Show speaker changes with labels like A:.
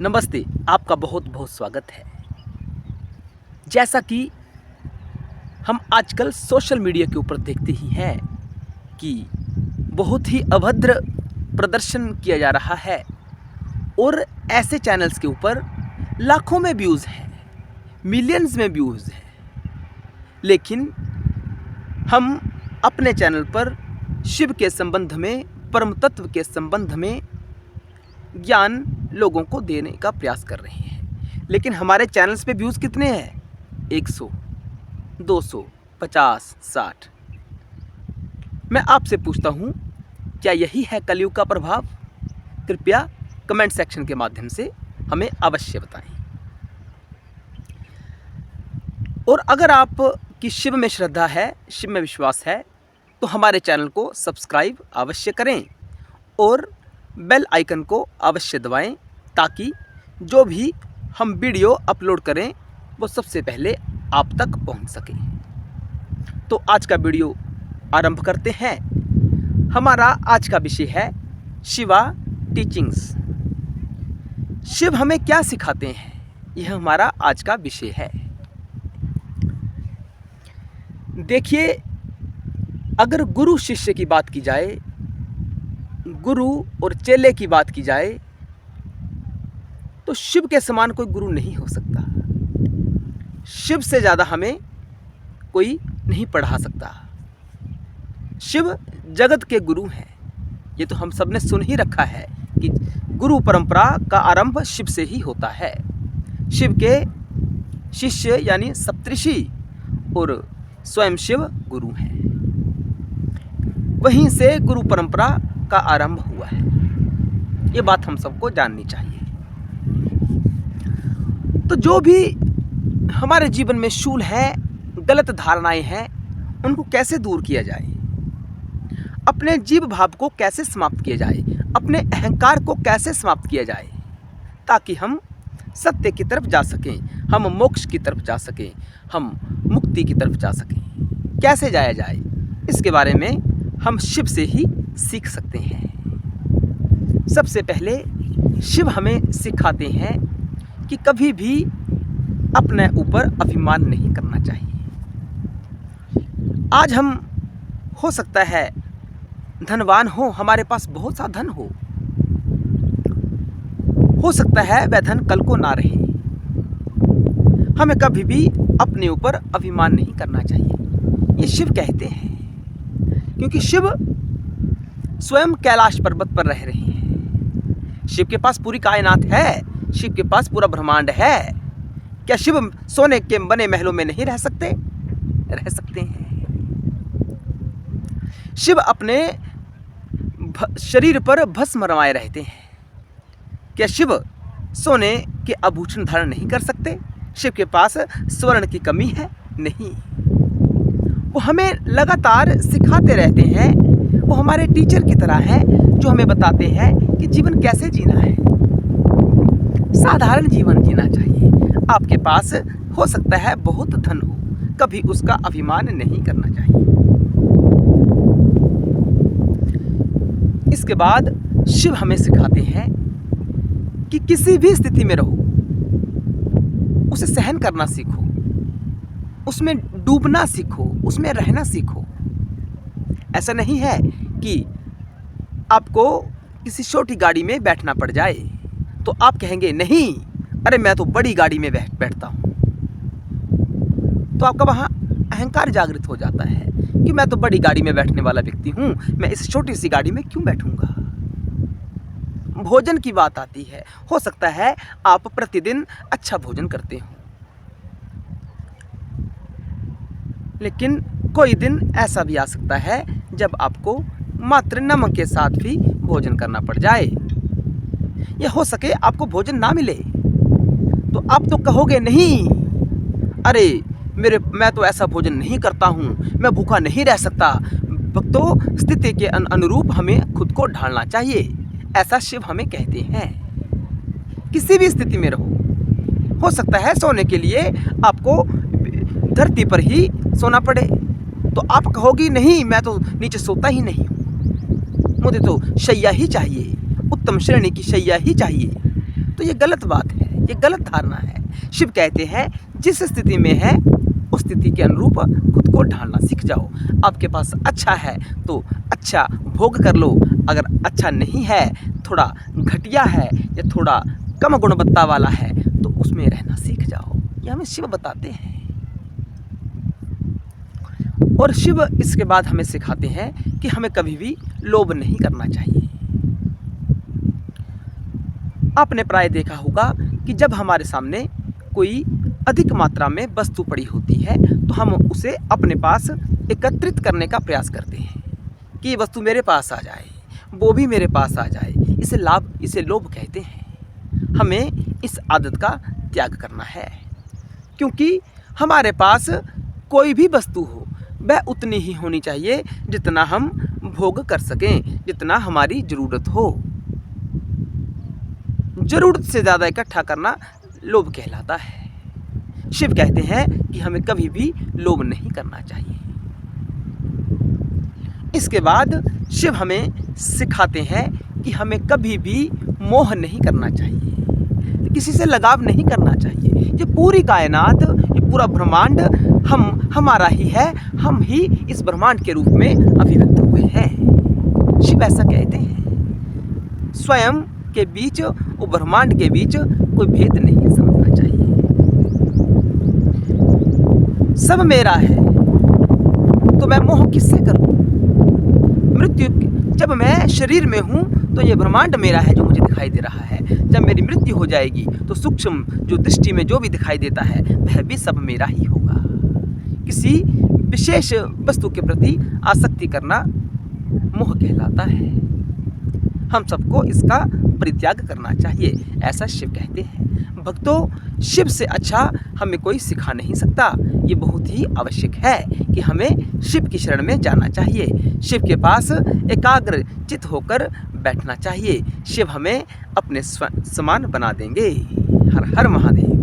A: नमस्ते, आपका बहुत बहुत स्वागत है। जैसा कि हम आजकल सोशल मीडिया के ऊपर देखते ही हैं कि बहुत ही अभद्र प्रदर्शन किया जा रहा है और ऐसे चैनल्स के ऊपर लाखों में व्यूज़ हैं, मिलियंस में व्यूज़ हैं, लेकिन हम अपने चैनल पर शिव के संबंध में, परम तत्व के संबंध में ज्ञान लोगों को देने का प्रयास कर रहे हैं। लेकिन हमारे चैनल्स पे व्यूज़ कितने हैं? 100, 200, 50, 60। मैं आपसे पूछता हूँ, क्या यही है कलयुग का प्रभाव? कृपया कमेंट सेक्शन के माध्यम से हमें अवश्य बताएं। और अगर आप की शिव में श्रद्धा है, शिव में विश्वास है, तो हमारे चैनल को सब्सक्राइब अवश्य करें और बेल आइकन को अवश्य दबाएं ताकि जो भी हम वीडियो अपलोड करें वो सबसे पहले आप तक पहुंच सके। तो आज का वीडियो आरंभ करते हैं। हमारा आज का विषय है शिवा टीचिंग्स। शिव हमें क्या सिखाते हैं, यह हमारा आज का विषय है। देखिए, अगर गुरु शिष्य की बात की जाए, गुरु और चेले की बात की जाए, तो शिव के समान कोई गुरु नहीं हो सकता। शिव से ज़्यादा हमें कोई नहीं पढ़ा सकता। शिव जगत के गुरु हैं। ये तो हम सब ने सुन ही रखा है कि गुरु परंपरा का आरंभ शिव से ही होता है। शिव के शिष्य यानी सप्तऋषि और स्वयं शिव गुरु हैं। वहीं से गुरु परंपरा का आरंभ हुआ है। ये बात हम सबको जाननी चाहिए। तो जो भी हमारे जीवन में शूल हैं, गलत धारणाएं हैं, उनको कैसे दूर किया जाए, अपने जीव भाव को कैसे समाप्त किया जाए, अपने अहंकार को कैसे समाप्त किया जाए, ताकि हम सत्य की तरफ जा सकें, हम मोक्ष की तरफ जा सकें, हम मुक्ति की तरफ जा सकें। कैसे जाया जाए, इसके बारे में हम शिव से ही सीख सकते हैं। सबसे पहले शिव हमें सिखाते हैं कि कभी भी अपने ऊपर अभिमान नहीं करना चाहिए। आज हम हो सकता है धनवान हो, हमारे पास बहुत सा धन हो सकता है वह धन कल को ना रहे। हमें कभी भी अपने ऊपर अभिमान नहीं करना चाहिए, ये शिव कहते हैं। क्योंकि शिव स्वयं कैलाश पर्वत पर रह रहे हैं। शिव के पास पूरी कायनात है, शिव के पास पूरा ब्रह्मांड है। क्या शिव सोने के बने महलों में नहीं रह सकते? रह सकते हैं। शिव अपने शरीर पर भस्म रमाए रहते हैं। क्या शिव सोने के आभूषण धारण नहीं कर सकते? शिव के पास स्वर्ण की कमी है? नहीं। वो हमें लगातार सिखाते रहते हैं। वो हमारे टीचर की तरह हैं जो हमें बताते हैं कि जीवन कैसे जीना है। साधारण जीवन जीना चाहिए। आपके पास हो सकता है बहुत धन हो, कभी उसका अभिमान नहीं करना चाहिए। इसके बाद शिव हमें सिखाते हैं कि किसी भी स्थिति में रहो, उसे सहन करना सीखो, उसमें डूबना सीखो, उसमें रहना सीखो। ऐसा नहीं है कि आपको किसी छोटी गाड़ी में बैठना पड़ जाए तो आप कहेंगे नहीं, अरे मैं तो बड़ी गाड़ी में बैठता हूँ। तो आपका वहाँ अहंकार जागृत हो जाता है कि मैं तो बड़ी गाड़ी में बैठने वाला व्यक्ति हूँ, मैं इस छोटी सी गाड़ी में क्यों बैठूंगा। भोजन की बात आती है, हो सकता है आप प्रतिदिन अच्छा भोजन करते हो, लेकिन कोई दिन ऐसा भी आ सकता है जब आपको मात्र नमक के साथ भी भोजन करना पड़ जाए, या हो सके आपको भोजन ना मिले, तो आप तो कहोगे नहीं, अरे मैं तो ऐसा भोजन नहीं करता हूँ, मैं भूखा नहीं रह सकता। तो स्थिति के अनुरूप हमें खुद को ढालना चाहिए, ऐसा शिव हमें कहते हैं। किसी भी स्थिति में रहो, हो सकता है सोने के लिए आपको धरती पर ही सोना पड़े, तो आप कहोगी नहीं, मैं तो नीचे सोता ही नहीं हूँ, मुझे तो शैया ही चाहिए, उत्तम श्रेणी की शैया ही चाहिए। तो ये गलत बात है, ये गलत धारणा है। शिव कहते हैं जिस स्थिति में है उस स्थिति के अनुरूप खुद को ढालना सीख जाओ। आपके पास अच्छा है तो अच्छा भोग कर लो, अगर अच्छा नहीं है, थोड़ा घटिया है या थोड़ा कम गुणवत्ता वाला है तो उसमें रहना सीख जाओ। ये हमें शिव बताते हैं। और शिव इसके बाद हमें सिखाते हैं कि हमें कभी भी लोभ नहीं करना चाहिए। आपने प्राय देखा होगा कि जब हमारे सामने कोई अधिक मात्रा में वस्तु पड़ी होती है तो हम उसे अपने पास एकत्रित करने का प्रयास करते हैं कि ये वस्तु मेरे पास आ जाए, वो भी मेरे पास आ जाए। इसे लोभ कहते हैं। हमें इस आदत का त्याग करना है, क्योंकि हमारे पास कोई भी वस्तु हो वह उतनी ही होनी चाहिए जितना हम भोग कर सकें, जितना हमारी ज़रूरत हो। ज़रूरत से ज़्यादा इकट्ठा करना लोभ कहलाता है। शिव कहते हैं कि हमें कभी भी लोभ नहीं करना चाहिए। इसके बाद शिव हमें सिखाते हैं कि हमें कभी भी मोह नहीं करना चाहिए, किसी से लगाव नहीं करना चाहिए। ये पूरी कायनात, ये पूरा ब्रह्मांड हमारा ही है, हम ही इस ब्रह्मांड के रूप में अभिव्यक्त हुए हैं। शिव ऐसा कहते हैं। स्वयं के बीच और ब्रह्मांड के बीच कोई भेद नहीं समझना चाहिए। सब मेरा है तो मैं मोह किससे करूं? मृत्यु जब मैं शरीर में हूं तो ये ब्रह्मांड मेरा है जो मुझे दिखाई दे रहा है। जब मेरी मृत्यु हो जाएगी तो सूक्ष्म जो दृष्टि में जो भी दिखाई देता है वह भी सब मेरा ही होगा। किसी विशेष वस्तु के प्रति आसक्ति करना मोह कहलाता है। हम सबको इसका परित्याग करना चाहिए, ऐसा शिव कहते हैं। भक्तों, शिव से अच्छा हमें कोई सिखा नहीं सकता। ये बहुत ही आवश्यक है कि हमें शिव की शरण में जाना चाहिए, शिव के पास एकाग्र चित होकर बैठना चाहिए। शिव हमें अपने समान बना देंगे। हर हर महादेव।